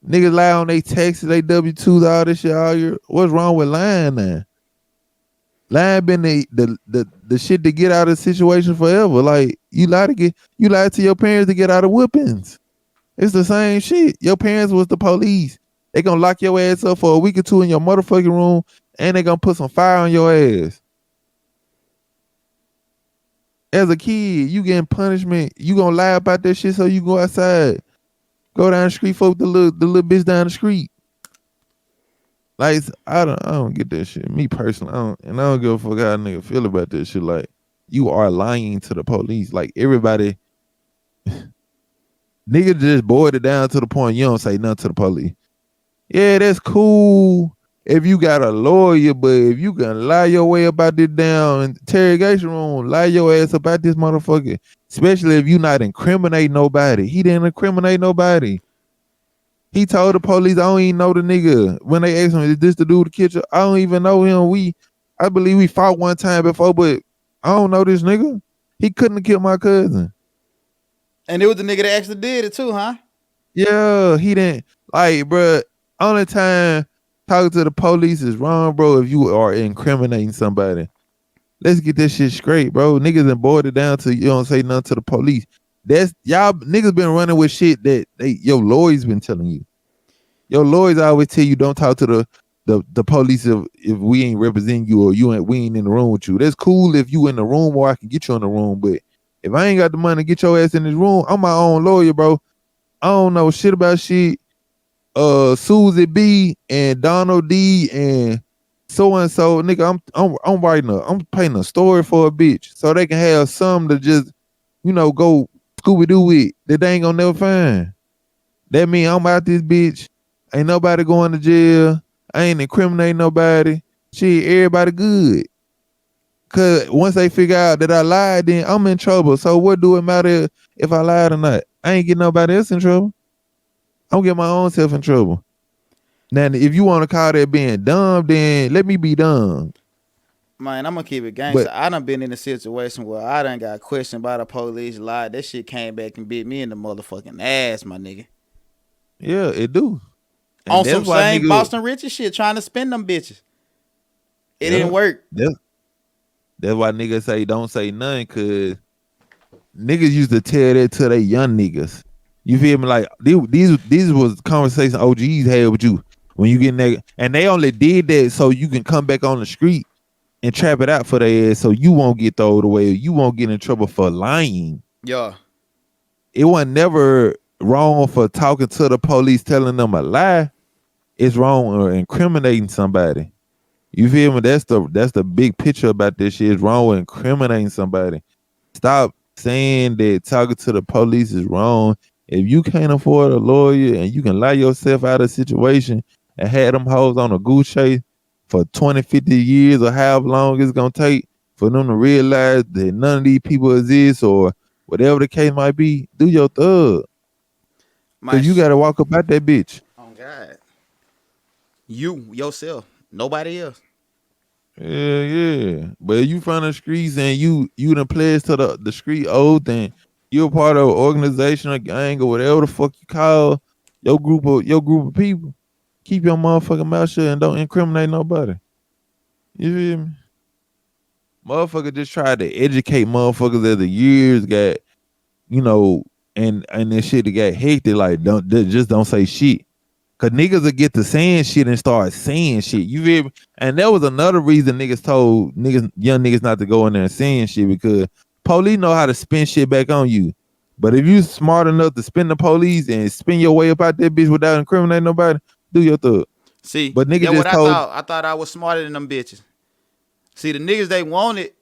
Niggas lie on they taxes, they W-2s, all this shit all year. What's wrong with lying now? Lying been the shit to get out of the situation forever. Like, you lie to your parents to get out of whoopings. It's the same shit. Your parents was the police. They gonna lock your ass up for a week or two in your motherfucking room, and they gonna put some fire on your ass. As a kid, you getting punishment. You gonna lie about that shit so you go outside. Go down the street, fuck the little bitch down the street. Like, I don't get that shit. Me personally, I don't give a fuck how a nigga feel about that shit. Like, you are lying to the police. Like, everybody, nigga just boiled it down to the point you don't say nothing to the police. Yeah, that's cool if you got a lawyer, but if you can lie your way about this down interrogation room, lie your ass about this motherfucker, especially if you not incriminating nobody. He didn't incriminate nobody. He told the police, I don't even know the nigga. When they asked him, is this the dude that killed you? I don't even know him. I believe we fought one time before, but I don't know this nigga. He couldn't have killed my cousin. And it was the nigga that actually did it too, huh? Yeah, he didn't. Like, bro, only time talking to the police is wrong, bro, if you are incriminating somebody. Let's get this shit straight, bro. Niggas done boiled it down to you don't say nothing to the police. That's y'all niggas been running with shit that your lawyers been telling you. Your lawyers always tell you don't talk to the police if we ain't representing you or we ain't in the room with you. That's cool if you in the room or I can get you in the room, but if I ain't got the money to get your ass in this room, I'm my own lawyer, bro. I don't know shit about shit. Susie B and Donald D and so and so, nigga. I'm painting a story for a bitch so they can have something to just, go Scooby-Doo with that they ain't gonna never find. That mean I'm out this bitch. Ain't nobody going to jail. I ain't incriminating nobody. Shit, everybody good. Cause once they figure out that I lied, then I'm in trouble. So what do it matter if I lied or not? I ain't getting nobody else in trouble. I'm getting my own self in trouble. Now, if you want to call that being dumb, then let me be dumb. Man, I'm gonna keep it gangster. But I done been in a situation where I done got questioned by the police, lied. That shit came back and bit me in the motherfucking ass, my nigga. yeah, it do. And On that's some why same nigga, Boston Richey shit, trying to spin them bitches. It didn't work. That's why niggas say don't say nothing, cause niggas used to tell that to they young niggas. You feel me? Like these was conversations OGs had with you when you get nigga, and they only did that so you can come back on the street and trap it out for their ass, so you won't get thrown away, you won't get in trouble for lying. Yeah. It wasn't never wrong for talking to the police, telling them a lie. It's wrong or incriminating somebody. You feel me? That's the big picture about this shit. It's wrong with incriminating somebody. Stop saying that talking to the police is wrong. If you can't afford a lawyer and you can lie yourself out of a situation and have them hoes on a goose chase for 20, 50 years or however long it's gonna take for them to realize that none of these people exist or whatever the case might be, do your thug. Cause you gotta walk up out that bitch. Oh God. You yourself. Nobody else. Yeah. But if you from the streets and you done pledged to the street oath and you're a part of an organization or gang or whatever the fuck you call your group of people, keep your motherfucking mouth shut and don't incriminate nobody. You feel me? Motherfucker just tried to educate motherfuckers as the years got, and this shit that got hectic, like don't say shit. Cause niggas will get to saying shit and start saying shit. You feel me? And that was another reason niggas told young niggas not to go in there and saying shit, because police know how to spin shit back on you. But if you smart enough to spin the police and spin your way up out that bitch without incriminating nobody, do your thug. See, but niggas just told. I thought I was smarter than them bitches. See, the niggas they wanted,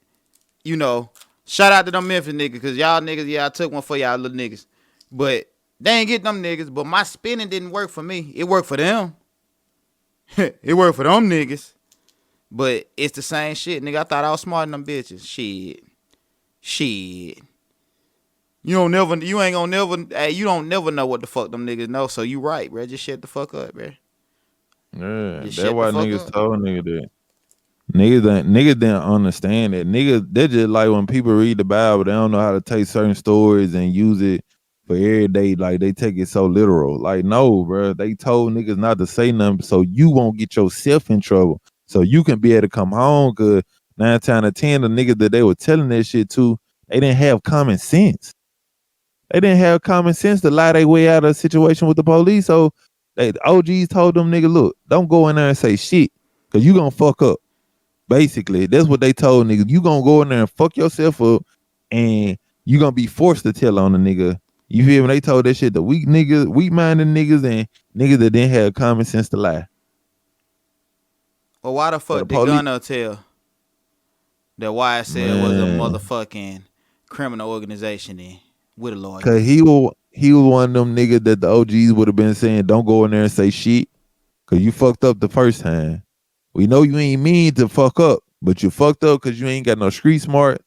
shout out to them Memphis niggas, because y'all niggas, I took one for y'all little niggas. But they ain't get them niggas, but my spinning didn't work for me. It worked for them. It worked for them niggas. But it's the same shit, nigga. I thought I was smarter than them bitches. Shit. You don't never know what the fuck them niggas know, so you right, bro. Just shut the fuck up, bro. Yeah, that's why niggas told nigga that. Niggas didn't understand it. Niggas, they just like when people read the Bible, they don't know how to take certain stories and use it for every day. Like they take it so literal. Like, no, bro. They told niggas not to say nothing so you won't get yourself in trouble. So you can be able to come home, cause 9 times out of 10, the niggas that they were telling that shit to, they didn't have common sense. They didn't have common sense to lie their way out of a situation with the police. So the OGs told them, nigga, look, don't go in there and say shit, cause you gonna fuck up. Basically, that's what they told niggas. You gonna go in there and fuck yourself up, and you gonna be forced to tell on the nigga. You feel me? They told that shit to weak-minded niggas and niggas that didn't have common sense to lie. Well, why the fuck did Gunna tell that YSL was a motherfucking criminal organization then with a lawyer? Cause he was one of them niggas that the OGs would have been saying, don't go in there and say shit, cause you fucked up the first time. We know you ain't mean to fuck up, but you fucked up because you ain't got no street smart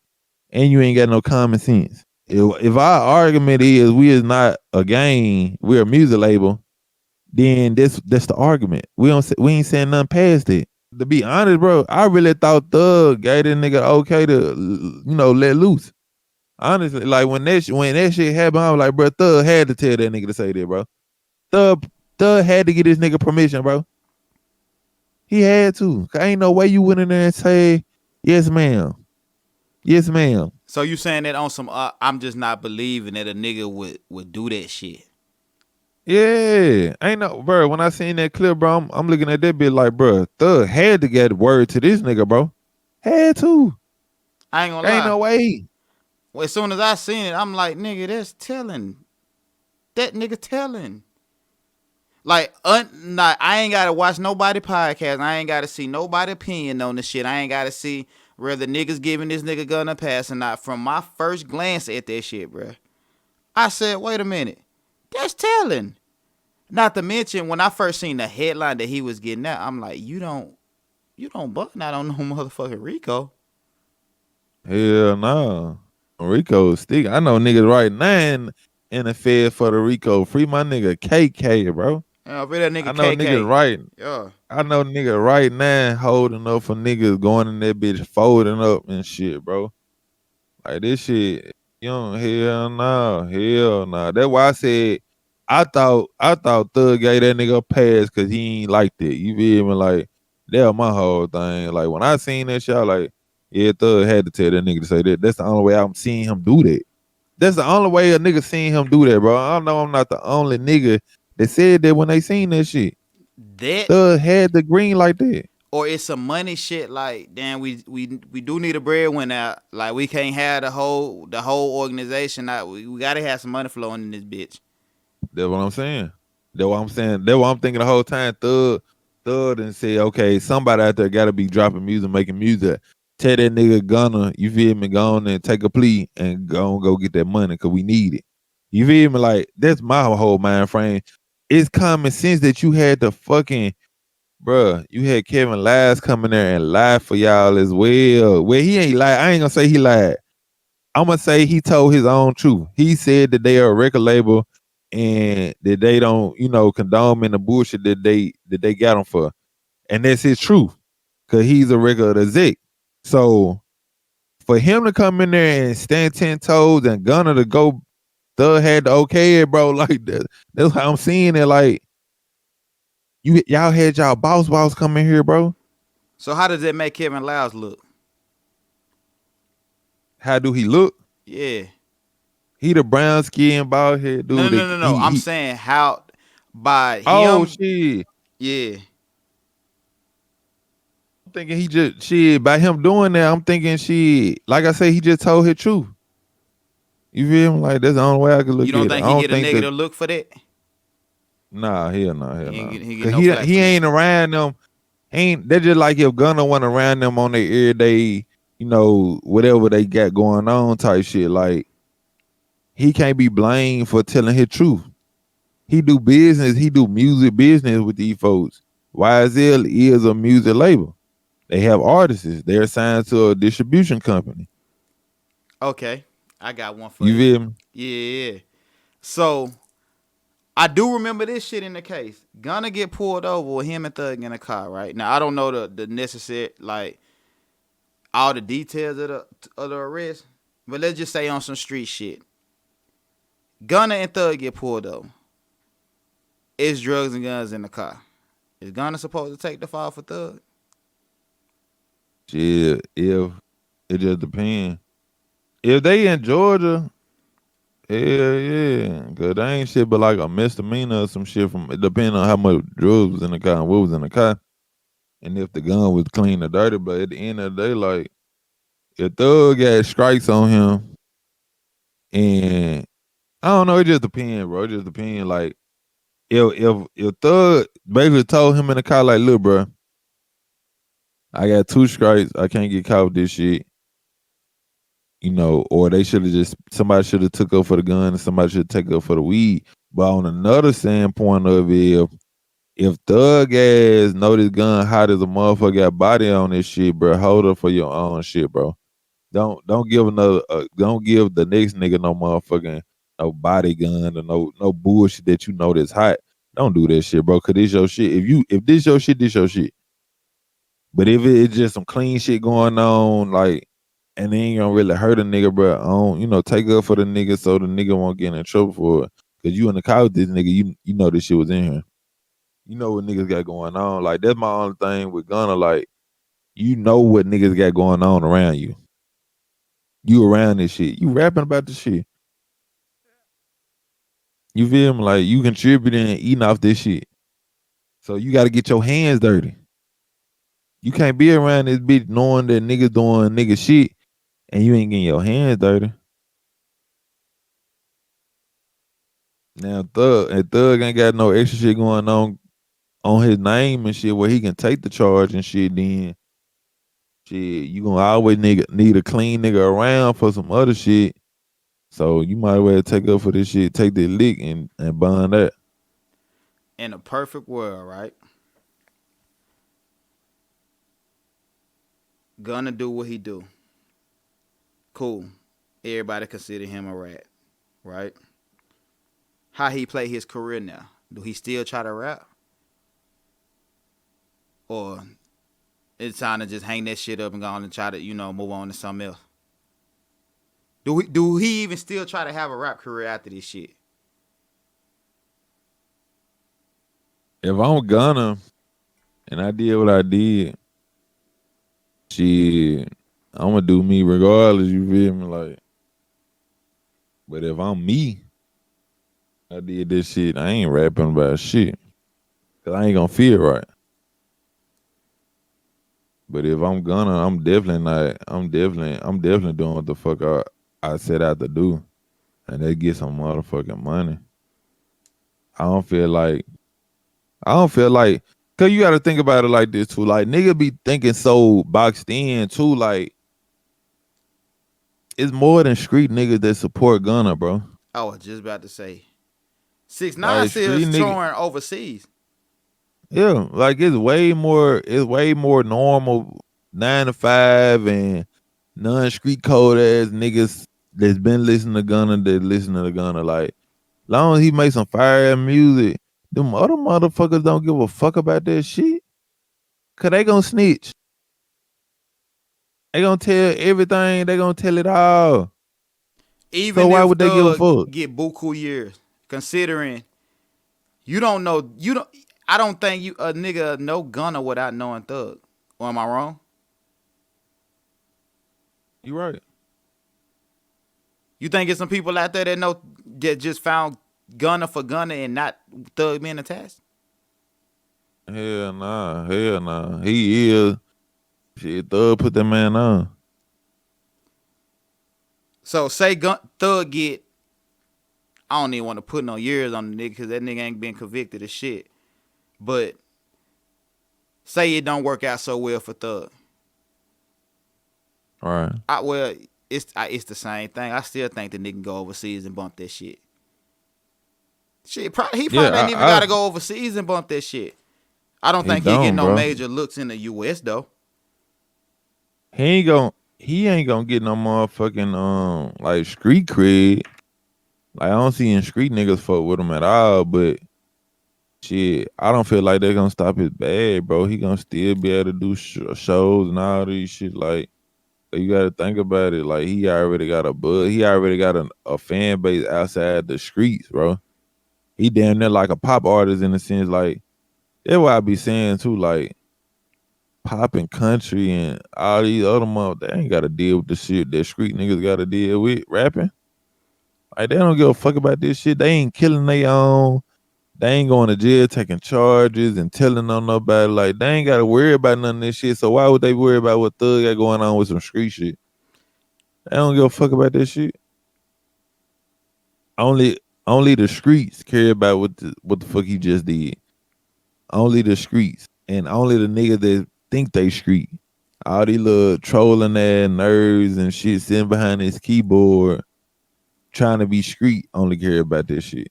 and you ain't got no common sense. If our argument is we is not a gang, we're a music label, then that's the argument. We ain't saying nothing past it. To be honest, bro, I really thought Thug gave that nigga okay to let loose. Honestly, like when that shit happened, I was like, bro, Thug had to tell that nigga to say that, bro. Thug had to get this nigga permission, bro. He had to. Ain't no way you went in there and say, yes, ma'am. Yes, ma'am. So you saying that on some, I'm just not believing that a nigga would do that shit. Yeah. Ain't no, bro, when I seen that clip, bro, I'm looking at that bit like, bro, Thug had to get word to this nigga, bro. Had to. I ain't gonna lie. Ain't no way. Well, as soon as I seen it, I'm like, nigga, that's telling. That nigga telling. Like, I ain't got to watch nobody podcast. I ain't got to see nobody opinion on this shit. I ain't got to see whether niggas giving this nigga Gunna a pass or not. From my first glance at that shit, bro, I said, wait a minute. That's telling. Not to mention, when I first seen the headline that he was getting out, I'm like, you don't button out on no motherfucking Rico. Hell no. Rico stick. I know niggas right now in the Fed for the Rico. Free my nigga KK, bro. Yeah, for that nigga I know KK. niggas right. Yeah. I know niggas right now holding up for niggas going in that bitch folding up and shit, bro. Like this shit, you don't hell no, hell no. That's why I said I thought Thug gave that nigga a pass cause he ain't liked it. You feel me? Like that was my whole thing. Like when I seen that shit, I was like, yeah, Thug had to tell that nigga to say that. That's the only way I'm seeing him do that. That's the only way a nigga seen him do that, bro. I know I'm not the only nigga that said that when they seen that shit. That Thug had the green like that. or it's some money shit like damn we do need a breadwinner. Like we can't have the whole organization out. We gotta have some money flowing in this bitch. That's what I'm saying. That's what I'm saying. That's what I'm thinking the whole time. Thug and say, okay, somebody out there gotta be dropping music, making music. Tell that nigga Gunna, you feel me, go on and take a plea and go get that money because we need it. You feel me? Like, that's my whole mind frame. It's common sense that you had to fucking, bruh, you had Kevin Lies coming there and lie for y'all as well. Well, he ain't lied. I ain't gonna say he lied. I'm gonna say he told his own truth. He said that they are a record label and that they don't, condone in the bullshit that they got him for, and that's his truth, cause he's a record exec. So for him to come in there and stand 10 toes and Gunna to go, Thug had to okay it, bro. Like that. That's how I'm seeing it. Like y'all had y'all boss come in here, bro. So how does that make Kevin Liles look? How do he look? Yeah. He the brown skin bald head dude. No. I'm saying how by him. Oh shit. Yeah. I'm thinking he just shit by him doing that. I'm thinking shit. Like I say, he just told his truth. You feel me? Like that's the only way I could look at it. You don't think he get a negative look for that? Nah, hell no, hell no. He ain't around them. They're just like if Gunna went around them on their everyday, whatever they got going on type shit. Like he can't be blamed for telling his truth. He do business. He do music business with these folks. YSL is a music label. They have artists. They're signed to a distribution company. Okay. I got one for you. You feel me? Yeah. So I do remember this shit in the case. Gunna get pulled over with him and Thug in a car, right? Now I don't know the necessary like all the details of the arrest, but let's just say on some street shit. Gunna and Thug get pulled over. It's drugs and guns in the car. Is Gunna supposed to take the fall for Thug? Yeah, if it just depends. If they in Georgia, hell yeah, cause they ain't shit but like a misdemeanor or some shit from depending on how much drugs was in the car and what was in the car, and if the gun was clean or dirty. But at the end of the day, like if Thug got strikes on him, and I don't know, it just depends, bro. It just depends. Like if Thug basically told him in the car, like, look, bro, I got 2 strikes, I can't get caught with this shit. Or they should have somebody should have took up for the gun and somebody should take up for the weed. But on another standpoint of it, if Thug ass know this gun hot as a motherfucker got body on this shit, bro, hold up for your own shit, bro. Don't give don't give the next nigga no motherfucking no body gun or no bullshit that that's hot. Don't do that shit, bro. Cause this your shit. If this your shit, this your shit. But if it's just some clean shit going on, like, and they ain't gonna really hurt a nigga, bro, take up for the nigga so the nigga won't get in trouble for it. Cause you in the car with this nigga, you know this shit was in here. You know what niggas got going on. Like, that's my only thing with Gunna. Like, you know what niggas got going on around you. You around this shit. You rapping about this shit. You feel me? Like, you contributing and eating off this shit. So you gotta get your hands dirty. You can't be around this bitch knowing that niggas doing nigga shit and you ain't getting your hands dirty. Now Thug ain't got no extra shit going on his name and shit where he can take the charge and shit. Then shit, you gonna always need a clean nigga around for some other shit. So you might as well take up for this shit, take the lick and bond that. In a perfect world, right? Gonna do what he do. Cool. Everybody consider him a rat, right? How he play his career now. Do he still try to rap? Or it's time to just hang that shit up and go on and try to, move on to something else? Do he even still try to have a rap career after this shit? If I'm Gunna and I did what I did, shit, I'm gonna do me regardless, you feel me? Like, but if I'm me, I did this shit, I ain't rapping about shit. Cause I ain't gonna feel right. But if I'm Gunna, I'm definitely doing what the fuck I set out to do. And they get some motherfucking money. I don't feel like, cause you gotta think about it like this too. Like, nigga be thinking so boxed in too. Like, it's more than street niggas that support Gunna, bro. I was just about to say, 6ix9ine Like, still street touring overseas. Yeah, like it's way more normal 9 to 5 and non-street code ass niggas that's been listening to Gunna that listen to the Gunna. Like, long as he make some fire music, them other motherfuckers don't give a fuck about that shit. Cause they gonna snitch. They gonna tell everything, they gonna tell it all. Even so why if would they give a fuck? Get buku years, considering you don't know, I don't think a nigga know Gunna without knowing Thug. Or am I wrong? You right. You think it's some people out there that just found Gunna for Gunna and not Thug being attached? Hell nah. He is. Shit, Thug put that man on. So say Thug get, I don't even want to put no years on the nigga because that nigga ain't been convicted of shit. But say it don't work out so well for Thug. All right. It's the same thing. I still think the nigga can go overseas and bump that shit. He probably ain't even gotta go overseas and bump that shit. I don't think he get no major looks in the US though. He ain't gonna get no motherfucking like street cred. Like, I don't see any street niggas fuck with him at all, but shit, I don't feel like they're gonna stop his bag, bro. He gonna still be able to do shows and all these shit. Like, you gotta think about it. Like, he already got a buzz. He already got a fan base outside the streets, bro. He damn near like a pop artist in a sense. Like, that's what I be saying too. Like, pop and country and all these other they ain't gotta deal with the shit that street niggas gotta deal with rapping. Like, they don't give a fuck about this shit. They ain't killing their own. They ain't going to jail taking charges and telling on nobody. Like, they ain't got to worry about none of this shit. So why would they worry about what Thug got going on with some street shit? They don't give a fuck about this shit. Only the streets care about what the fuck he just did. Only the streets. And only the niggas that think they street. All these little trolling ass nerds and shit sitting behind his keyboard trying to be street only care about this shit.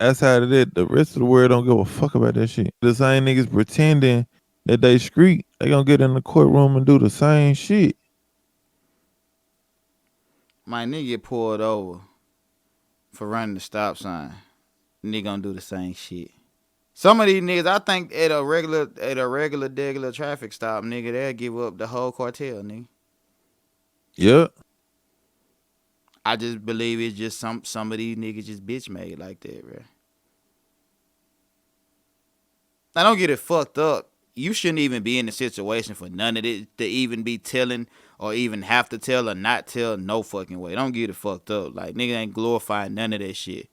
Outside of that, the rest of the world don't give a fuck about that shit. The same niggas pretending that they street, they gonna get in the courtroom and do the same shit. My nigga get pulled over for running the stop sign. Nigga gonna do the same shit. Some of these niggas, I think at a regular traffic stop, nigga, they'll give up the whole cartel, nigga. Yep. I just believe it's just some of these niggas just bitch made like that, bro. I don't get it fucked up. You shouldn't even be in the situation for none of it to even be telling or even have to tell or not tell no fucking way. Don't get it fucked up. Like, nigga ain't glorifying none of that shit.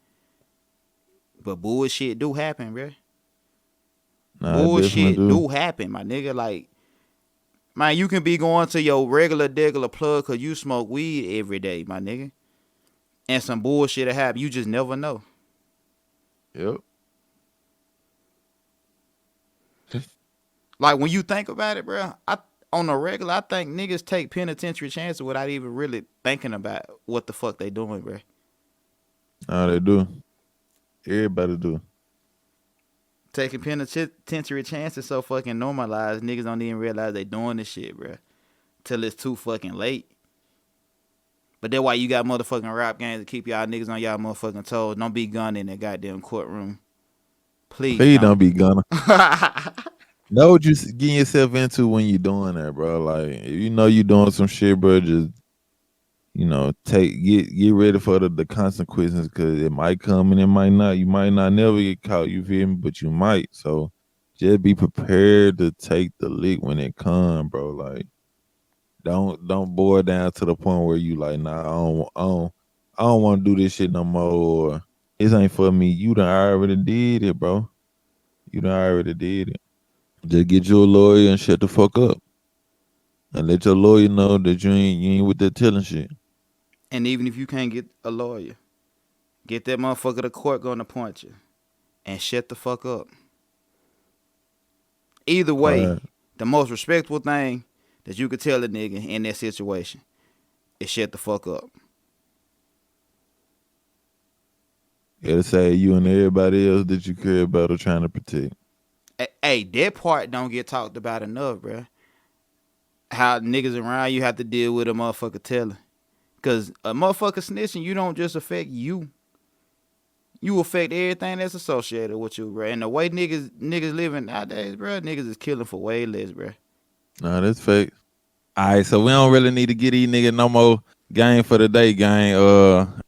But bullshit do happen, bro. Bullshit do happen, my nigga. Like, man, you can be going to your regular plug because you smoke weed every day, my nigga. And some bullshit will happen. You just never know. Yep. Like, when you think about it, bro, on the regular, I think niggas take penitentiary chances without even really thinking about what the fuck they doing, bro. Oh, they do. Everybody do. Taking penitentiary chances so fucking normalized, niggas don't even realize they doing this shit, bro. Till it's too fucking late. But that's why you got motherfucking rap gangs to keep y'all niggas on y'all motherfucking toes. Don't be gunning in that goddamn courtroom. Please don't be Gunna. Know what you getting yourself into when you doing that, bro. Like, if you know you doing some shit, bro, just get ready for the consequences, because it might come and it might not. You might not never get caught, you feel me? But you might. So just be prepared to take the lick when it come, bro. Like, don't boil down to the point where you like, nah, I don't want to do this shit no more, or this ain't for me. You done already did it, bro. You done already did it. Just get you a lawyer and shut the fuck up. And let your lawyer know that you ain't with that telling shit. And even if you can't get a lawyer, get that motherfucker to court gonna point you. And shut the fuck up. Either way, Right. the most respectful thing that you could tell a nigga in that situation is shut the fuck up. It'll say you and everybody else that you care about are trying to protect. Hey, that part don't get talked about enough, bro. How niggas around you have to deal with a motherfucker telling. Because a motherfucker snitching, you don't just affect you. You affect everything that's associated with you, bro. And the way niggas living nowadays, bro, niggas is killing for way less, bro. Nah, that's fake. All right, so we don't really need to get these niggas no more game for the day, gang.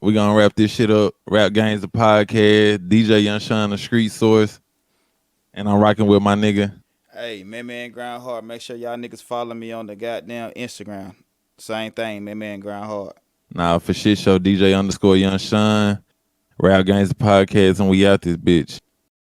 We gonna wrap this shit up. Rap Gamez Da Podcast. DJ Young Shawn, the Street Source. And I'm rocking with my nigga. Hey, ManMan Grindhard. Make sure y'all niggas follow me on the goddamn Instagram. Same thing, ManMan Grindhard. Nah, for shit show, DJ _Young Shawn. Rap Gamez Da Podcast, and we out this bitch.